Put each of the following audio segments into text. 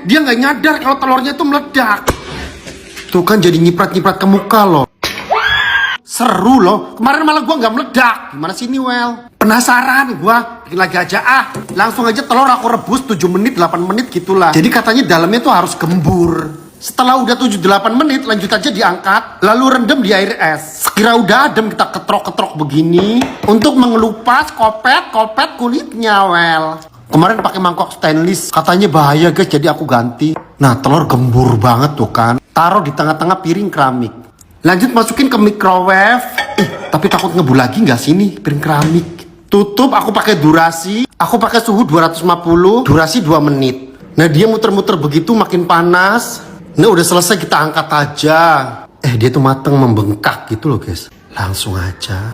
Dia nggak nyadar kalau telurnya itu meledak. Tuh kan jadi nyiprat-nyiprat ke muka loh. Seru loh, kemarin malah gua nggak meledak. Gimana sih ini, Well? Penasaran gua, bikin lagi aja Langsung aja telur aku rebus 7 menit, 8 menit gitulah. Jadi katanya dalamnya tuh harus gembur. Setelah udah 7-8 menit, lanjut aja diangkat, lalu rendam di air es. Sekira udah adem, kita ketrok-ketrok begini untuk mengelupas kopet-kopet kulitnya, Well. Kemarin pakai mangkok stainless, katanya bahaya guys, jadi aku ganti. Nah, telur gembur banget tuh kan. Taruh di tengah-tengah piring keramik. Lanjut masukin ke microwave. Tapi takut ngebul lagi nggak sih nih piring keramik? Tutup, aku pakai durasi. Aku pakai suhu 250, durasi 2 menit. Nah, dia muter-muter begitu makin panas. Nah, udah selesai, kita angkat aja. Dia tuh mateng membengkak gitu loh guys. Langsung aja.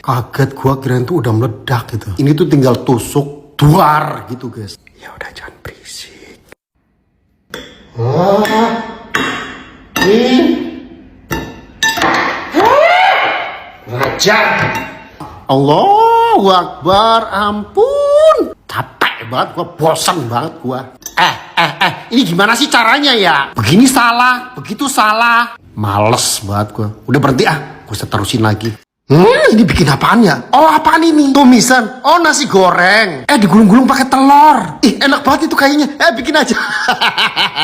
Kaget gua, kirain tuh udah meledak gitu. Ini tuh tinggal tusuk, duar gitu guys. Ya udah, jangan berisik. Ngajar. Allahu Akbar, ampun. Capek banget gua, bosan banget gua. Ini gimana sih caranya ya? Begini salah, begitu salah. Males banget gua. Udah berhenti gua terusin lagi. Ini bikin apaan ya? Oh, apaan ini? Tumisan. Oh, nasi goreng. Digulung-gulung pakai telur. Enak banget itu kayaknya. Bikin aja.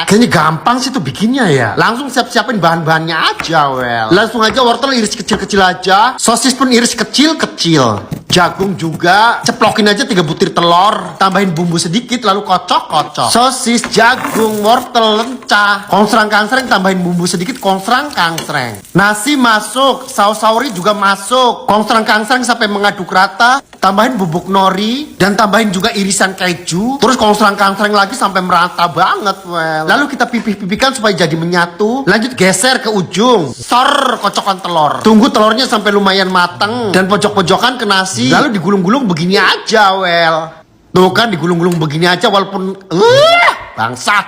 Kayaknya gampang sih tuh bikinnya ya. Langsung siap-siapin bahan-bahannya aja, Well. Langsung aja wortel iris kecil-kecil aja. Sosis pun iris kecil-kecil. Jagung juga. Ceplokin aja 3 butir telur. Tambahin bumbu sedikit lalu kocok-kocok. Sosis, jagung, wortel, lencah. Konsrang-kangsreng, tambahin bumbu sedikit. Konsrang-kangsreng. Nasi masuk. Saus sauri juga masuk. Konsrang-kangsreng sampai mengaduk rata. Tambahin bubuk nori. Dan tambahin juga irisan keju. Terus konsrang-kangsreng lagi sampai merata banget, Well. Lalu kita pipih-pipihkan supaya jadi menyatu. Lanjut geser ke ujung. Sor kocokan telur. Tunggu telurnya sampai lumayan mateng. Dan pojok-pojokan ke nasi. Lalu digulung-gulung begini aja, Well. Tuh kan digulung-gulung begini aja walaupun bangsat.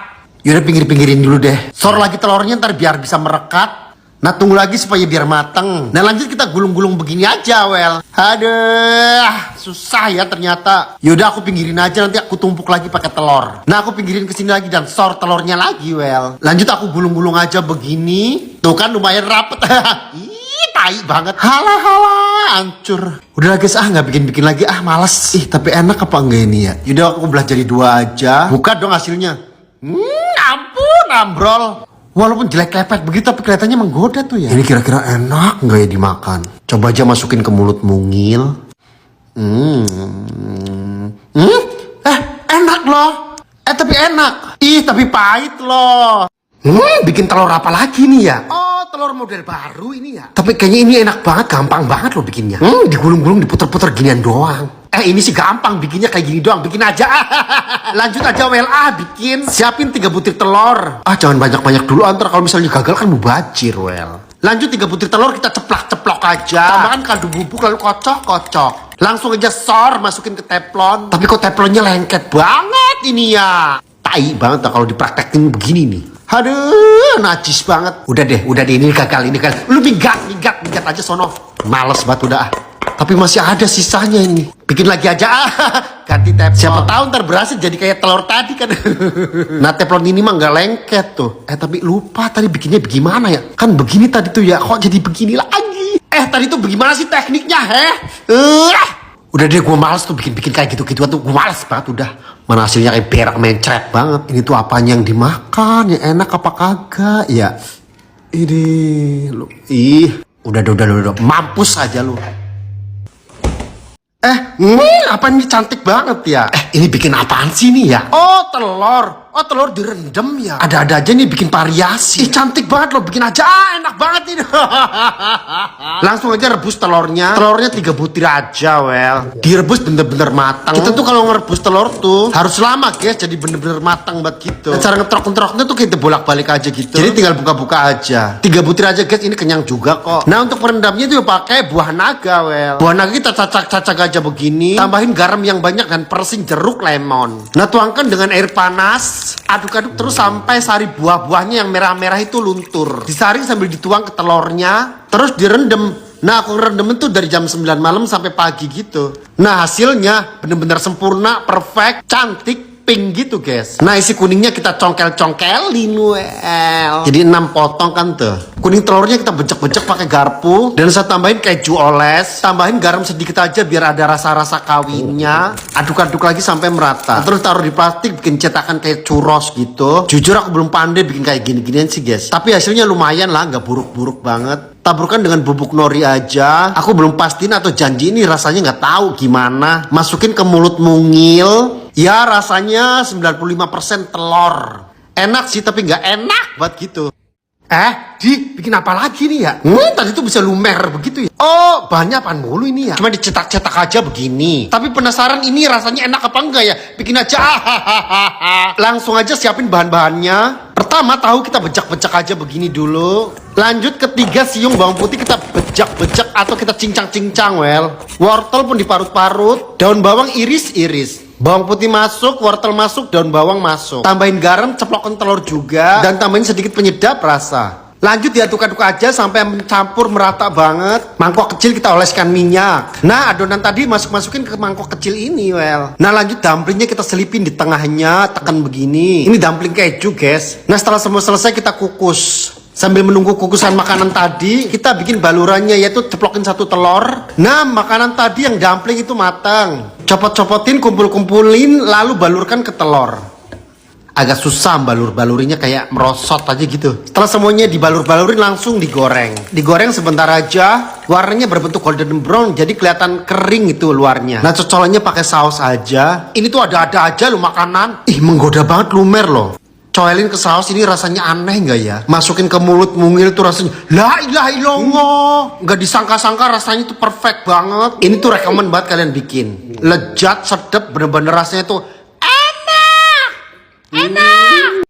Yaudah, pinggir-pinggirin dulu deh. Sor lagi telurnya ntar biar bisa merekat. Nah, tunggu lagi supaya biar mateng. Nah, lanjut kita gulung-gulung begini aja, Well. Aduh, susah ya ternyata. Yaudah, aku pinggirin aja, nanti aku tumpuk lagi pakai telur. Nah, aku pinggirin ke sini lagi dan sor telurnya lagi, Well. Lanjut aku gulung-gulung aja begini. Tuh kan lumayan rapet. Ih, tai banget. Halah, hancur. Udah guys, nggak bikin-bikin lagi, males. Tapi enak apa enggak ini ya? Yaudah, aku belah jadi 2 aja. Buka dong hasilnya. Ampun, ambrol. Walaupun jelek lepet begitu, tapi kelihatannya menggoda tuh ya. Ini kira-kira enak nggak ya dimakan? Coba aja masukin ke mulut mungil. Enak loh. Tapi enak. Tapi pahit loh. Bikin telur apa lagi nih ya? Oh, telur model baru ini ya. Tapi kayaknya ini enak banget, gampang banget loh bikinnya. Digulung-gulung, diputer-puter ginian doang. Ini sih gampang bikinnya, kayak gini doang. Bikin aja. Lanjut aja, Well. Bikin. Siapin 3 butir telur. Jangan banyak-banyak dulu, antar kalau misalnya gagal kan mubazir, Well. Lanjut 3 butir telur kita ceplok-ceplok aja. Tambahkan kaldu bubuk lalu kocok-kocok. Langsung aja sor, masukin ke teflon. Tapi kok teflonnya lengket banget ini ya. Tai banget kalau dipraktekin begini nih. Aduh, najis banget. Udah deh, ini gagal. Lu minggat aja sono. Males banget udah. Tapi masih ada sisanya ini. Bikin lagi aja. Ganti teflon. Siapa tahu ntar berhasil jadi kayak telur tadi kan. Nah, teflon ini mah nggak lengket tuh. Tapi lupa tadi bikinnya bagaimana ya? Kan begini tadi tuh ya. Kok jadi begini lagi? Tadi tuh bagaimana sih tekniknya, Udah deh, gue males tuh bikin kayak gitu-gituan tuh. Gue males banget udah. Mana hasilnya kayak berak mencret banget. Ini tuh apanya yang dimakan? Ya enak apa kagak? Ya. Ini lu. Udah. Mampus aja lu. Apa ini cantik banget ya? Ini bikin apaan sih nih ya? Oh, telur. Oh, telur direndam ya? Ada-ada aja nih bikin variasi. Cantik banget loh, bikin aja. Enak banget ini. Langsung aja rebus telurnya. Telurnya 3 butir aja, Well. Direbus bener-bener matang. Kita tuh kalau ngerebus telur tuh harus lama, guys. Jadi bener-bener matang banget gitu. Cara ngetrok-ngetroknya tuh kita bolak-balik aja gitu. Jadi tinggal buka-buka aja. 3 butir aja, guys. Ini kenyang juga kok. Nah, untuk perendamnya tuh pakai buah naga, Well. Buah naga kita cacak-cacak aja begini. Tambahin garam yang banyak dan persing jeruk lemon. Nah, tuangkan dengan air panas. Aduk-aduk terus sampai sari buah-buahnya yang merah-merah itu luntur. Disaring sambil dituang ke telurnya. Terus direndam. Nah, aku ngerendam itu dari jam 9 malam sampai pagi gitu. Nah, hasilnya bener-bener sempurna, perfect, cantik. pink gitu guys. Nah isi kuningnya kita congkel-congkelin well. Jadi 6 potong kan tuh. Kuning telurnya kita becek-becek pakai garpu. Dan saya tambahin keju oles. Tambahin garam sedikit aja biar ada rasa-rasa kawinnya. Aduk-aduk lagi sampai merata. Terus taruh di plastik bikin cetakan kayak churros gitu. Jujur aku belum pandai bikin kayak gini-ginian sih guys. Tapi hasilnya lumayan lah, nggak buruk-buruk banget. Taburkan dengan bubuk nori aja. Aku belum pastiin atau janji ini rasanya nggak tahu gimana. Masukin ke mulut mungil. Ya rasanya 95% telur. Enak sih tapi nggak enak buat gitu. Bikin apa lagi nih ya? Tadi tuh bisa lumer begitu ya. Oh, banyak apaan mulu ini ya? Cuma dicetak-cetak aja begini. Tapi penasaran ini rasanya enak apa enggak ya? Bikin aja. Langsung aja siapin bahan-bahannya. Pertama tahu kita bejak-bejak aja begini dulu. Lanjut ketiga siung bawang putih kita bejak-bejak atau kita cincang-cincang well. Wortel pun diparut-parut. Daun bawang iris-iris. Bawang putih masuk, wortel masuk, daun bawang masuk. Tambahin garam, ceplokin telur juga. Dan tambahin sedikit penyedap rasa. Lanjut diaduk-aduk aja sampai mencampur merata banget. Mangkok kecil kita oleskan minyak. Nah adonan tadi masukin ke mangkok kecil ini well. Nah lanjut dumplingnya kita selipin di tengahnya. Tekan begini. Ini dumpling keju guys. Nah setelah semua selesai kita kukus. Sambil menunggu kukusan makanan tadi, kita bikin balurannya yaitu ceplokin 1 telur. Nah, makanan tadi yang dumpling itu matang. Copot-copotin, kumpul-kumpulin, lalu balurkan ke telur. Agak susah balur-balurinya kayak merosot aja gitu. Setelah semuanya dibalur-balurin langsung digoreng. Digoreng sebentar aja, warnanya berbentuk golden brown jadi kelihatan kering itu luarnya. Nah, cocolannya pakai saus aja. Ini tuh ada-ada aja lo makanan. Ih, menggoda banget lumer loh. Coelin ke saus ini rasanya aneh nggak ya? Masukin ke mulut mungil tuh rasanya la ilaha illallah. Nggak disangka-sangka rasanya tuh perfect banget. Ini tuh rekomen banget kalian bikin. Lezat, sedap, bener-bener rasanya tuh enak.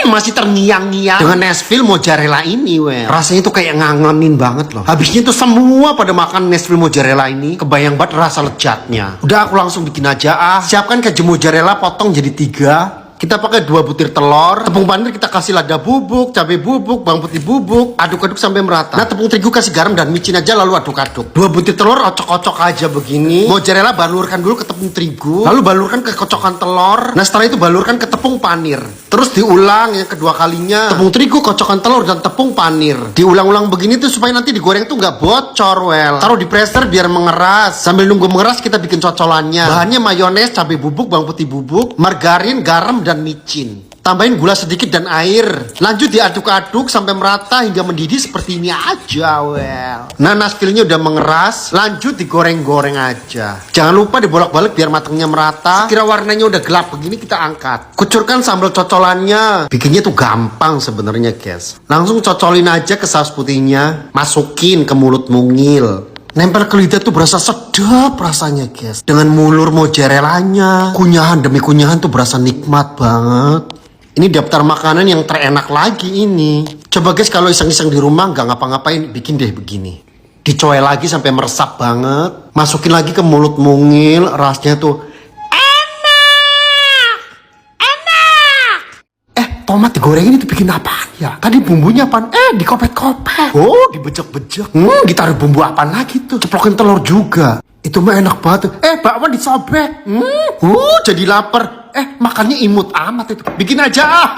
Masih terngiang-ngiang dengan Nashville mozzarella ini well. Rasanya tuh kayak ngangenin banget loh. Habisnya tuh semua pada makan Nashville mozzarella ini. Kebayang banget rasa lezatnya. Udah aku langsung bikin aja Siapkan keju mozzarella potong jadi 3. Kita pakai 2 butir telur, tepung panir kita kasih lada bubuk, cabai bubuk, bawang putih bubuk, aduk-aduk sampai merata. Nah tepung terigu kasih garam dan micin aja lalu aduk-aduk. 2 butir telur ocok-ocok aja begini. Mozzarella balurkan dulu ke tepung terigu, lalu balurkan ke kocokan telur. Nah setelah itu balurkan ke tepung panir. Terus diulang yang kedua kalinya. Tepung terigu, kocokan telur dan tepung panir. Diulang-ulang begini tuh supaya nanti digoreng tuh nggak bocor well. Taruh di pressure biar mengeras. Sambil nunggu mengeras kita bikin cocolannya. Bahannya mayones, cabai bubuk, bawang putih bubuk, margarin, garam dan micin. Tambahin gula sedikit dan air. Lanjut diaduk-aduk sampai merata hingga mendidih seperti ini aja well. Nah Nashville-nya udah mengeras. Lanjut digoreng-goreng aja. Jangan lupa dibolak-balik biar matangnya merata. Sekira warnanya udah gelap begini kita angkat. Kucurkan sambal cocolannya. Bikinnya tuh gampang sebenarnya guys. Langsung cocolin aja ke saus putihnya. Masukin ke mulut mungil. Nempel ke lidah tuh berasa sedap rasanya guys. Dengan mulur mozzarellanya. Kunyahan demi kunyahan tuh berasa nikmat banget. Ini daftar makanan yang terenak lagi ini. Coba guys kalau iseng-iseng di rumah nggak ngapa-ngapain bikin deh begini. Dicoel lagi sampai meresap banget. Masukin lagi ke mulut mungil. Rasanya tuh tomat digorengin itu bikin apaan ya? Tadi bumbunya apaan? Dikopet-kopet. Oh, dibejek-bejek. Ditaruh bumbu apaan lagi tuh? Ceplokin telur juga. Itu mah enak banget. Bakwan disobek. Jadi lapar. Makannya imut amat itu. Bikin aja.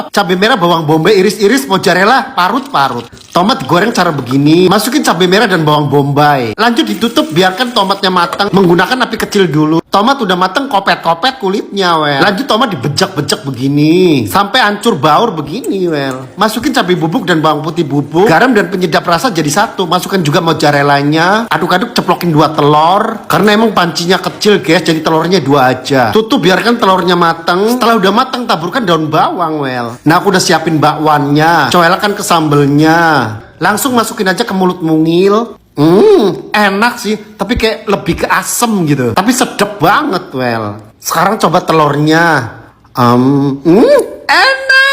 Cabai merah, bawang bombay, iris-iris, mozzarella, parut-parut. Tomat digoreng cara begini. Masukin cabai merah dan bawang bombay. Lanjut ditutup, biarkan tomatnya matang. Menggunakan api kecil dulu. Tomat udah matang, kopet-kopet kulitnya, well. Lanjut tomat dibejak-bejak begini. Sampai hancur baur begini, well. Masukin cabai bubuk dan bawang putih bubuk. Garam dan penyedap rasa jadi satu. Masukkan juga mozzarellanya. Aduk-aduk, ceplokin 2 telur. Karena emang pancinya kecil, guys. Jadi telurnya 2 aja. Tutup, biarkan telurnya matang. Setelah udah matang, taburkan daun bawang, well. Nah, aku udah siapin bakwannya. Coelkan ke sambelnya. Langsung masukin aja ke mulut mungil. Enak sih, tapi kayak lebih ke asem gitu. Tapi sedap banget, well. Sekarang coba telurnya. Enak.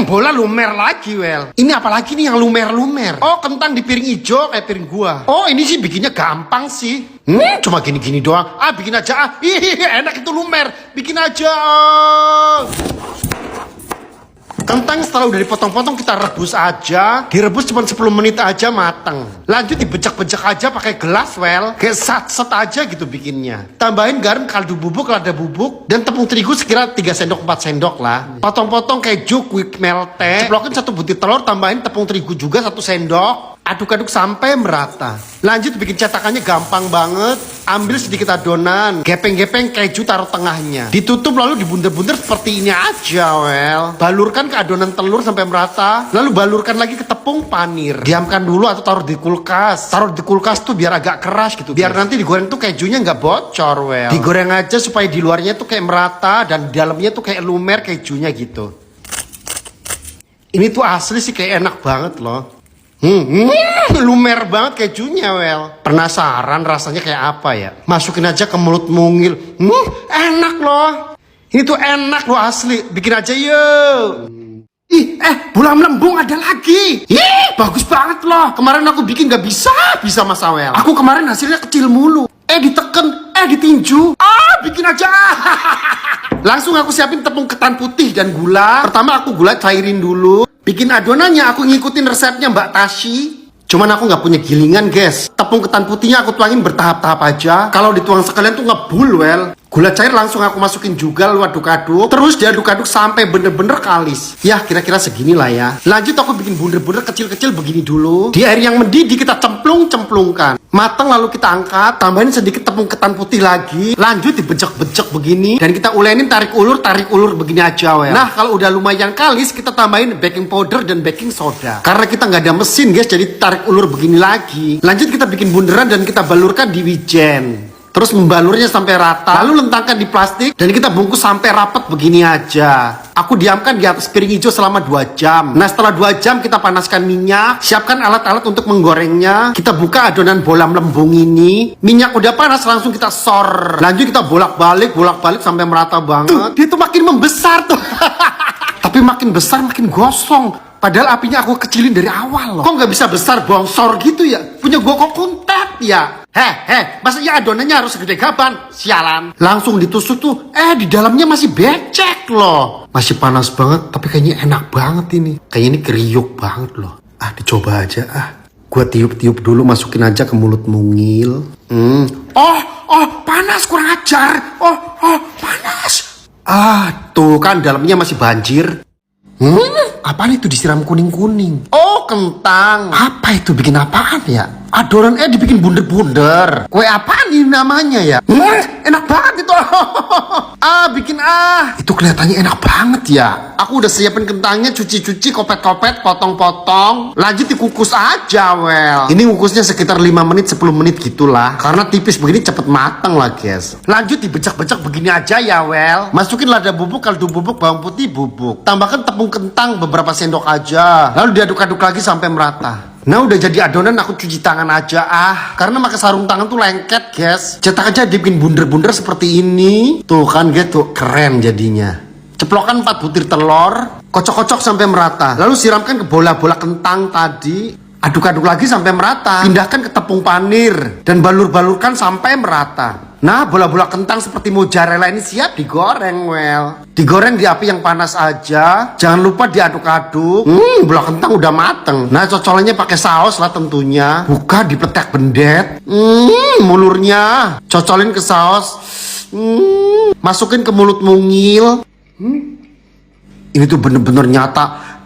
Bola lumer lagi, well. Ini apalagi nih yang lumer-lumer? Oh, kentang di piring hijau kayak piring gua. Oh, ini sih bikinnya gampang sih. Cuma gini-gini doang. Bikin aja. Enak itu lumer. Bikin aja. Kentang setelah udah dipotong-potong kita rebus aja. Direbus cuma 10 menit aja mateng. Lanjut dibejek-bejek aja pakai gelas kayak sat-set aja gitu bikinnya. Tambahin garam, kaldu bubuk, lada bubuk, dan tepung terigu sekira 3 sendok 4 sendok lah. Potong-potong keju quick melt. Ceplokin 1 butir telur, tambahin tepung terigu juga 1 sendok. Aduk-aduk sampai merata. Lanjut bikin cetakannya gampang banget. Ambil sedikit adonan, gepeng-gepeng keju taruh tengahnya. Ditutup lalu dibunder-bunder seperti ini aja Balurkan ke adonan telur sampai merata. Lalu balurkan lagi ke tepung panir. Diamkan dulu atau taruh di kulkas. Taruh di kulkas tuh biar agak keras gitu. Biar nanti digoreng tuh kejunya nggak bocor Digoreng aja supaya di luarnya tuh kayak merata dan di dalamnya tuh kayak lumer kejunya gitu. Ini tuh asli sih kayak enak banget loh. Lumer banget kejunya Penasaran rasanya kayak apa ya? Masukin aja ke mulut mungil. Enak loh. Ini tuh enak loh asli. Bikin aja yuk. Bola melembung ada lagi. Bagus banget loh. Kemarin aku bikin gak bisa Mas Awel. Aku kemarin hasilnya kecil mulu. Diteken, ditinju. Bikin aja. Langsung aku siapin tepung ketan putih dan gula. Pertama aku gula cairin dulu. Bikin adonannya aku ngikutin resepnya Mbak Tashi. Cuman aku nggak punya gilingan guys. Tepung ketan putihnya aku tuangin bertahap-tahap aja. Kalau dituang sekalian tuh ngebul Gula cair langsung aku masukin juga lalu aduk-aduk. Terus diaduk-aduk sampai bener-bener kalis. Ya kira-kira segini lah ya. Lanjut aku bikin bunder-bunder kecil-kecil begini dulu. Di air yang mendidih kita cemplung-cemplungkan. Matang lalu kita angkat. Tambahin sedikit tepung ketan putih lagi. Lanjut dibejek-bejek begini. Dan kita ulenin tarik ulur begini aja Nah kalau udah lumayan kalis kita tambahin baking powder dan baking soda. Karena kita nggak ada mesin guys jadi tarik ulur begini lagi. Lanjut kita bikin bunderan dan kita balurkan di wijen. Terus membalurnya sampai rata, lalu lentangkan di plastik dan kita bungkus sampai rapat begini aja. Aku diamkan di atas piring hijau selama 2 jam. Nah setelah 2 jam kita panaskan minyak, siapkan alat-alat untuk menggorengnya. Kita buka adonan bola melembung ini. Minyak udah panas langsung kita sor. Lanjut kita bolak-balik sampai merata banget. Dia tuh makin membesar tuh. Tapi makin besar makin gosong. Padahal apinya aku kecilin dari awal loh. Kok nggak bisa besar bongsor gitu ya? Punya gua kok kuntet ya? Maksudnya adonannya harus segede gaban? Sialan. Langsung ditusuk tuh, di dalamnya masih becek loh. Masih panas banget, tapi kayaknya enak banget ini. Kayaknya ini kriuk banget loh. Dicoba aja Gua tiup-tiup dulu, masukin aja ke mulut mungil. Panas, kurang ajar. Panas. Tuh kan dalamnya masih banjir. Apaan itu disiram kuning-kuning? Kentang. Apa itu bikin apaan ya? Adonan dibikin bunder-bunder. Kue apaan ini namanya ya? Enak banget itu. Bikin Itu kelihatannya enak banget ya. Aku udah siapin kentangnya, cuci-cuci, kopet-kopet, potong-potong. Lanjut dikukus aja Ini ngukusnya sekitar 5 menit 10 menit gitulah. Karena tipis begini cepet mateng lah guys. Lanjut dibejak-bejak begini aja ya Masukin lada bubuk, kaldu bubuk, bawang putih bubuk. Tambahkan tepung kentang beberapa sendok aja. Lalu diaduk-aduk lagi sampai merata. Nah udah jadi adonan aku cuci tangan aja karena pakai sarung tangan tuh lengket guys. Cetak aja dibikin bunder-bunder seperti ini. Tuh kan gitu keren jadinya. Ceplokkan 4 butir telur, kocok-kocok sampai merata. Lalu siramkan ke bola-bola kentang tadi. Aduk-aduk lagi sampai merata. Pindahkan ke tepung panir dan balur-balurkan sampai merata. Nah bola-bola kentang seperti mozzarella ini siap digoreng Digoreng di api yang panas aja. Jangan lupa diaduk-aduk. Bola kentang udah mateng. Nah cocolannya pakai saus lah tentunya. Buka dipletek bendet. Mulurnya cocolin ke saus. Masukin ke mulut mungil. Ini tuh bener-bener nyata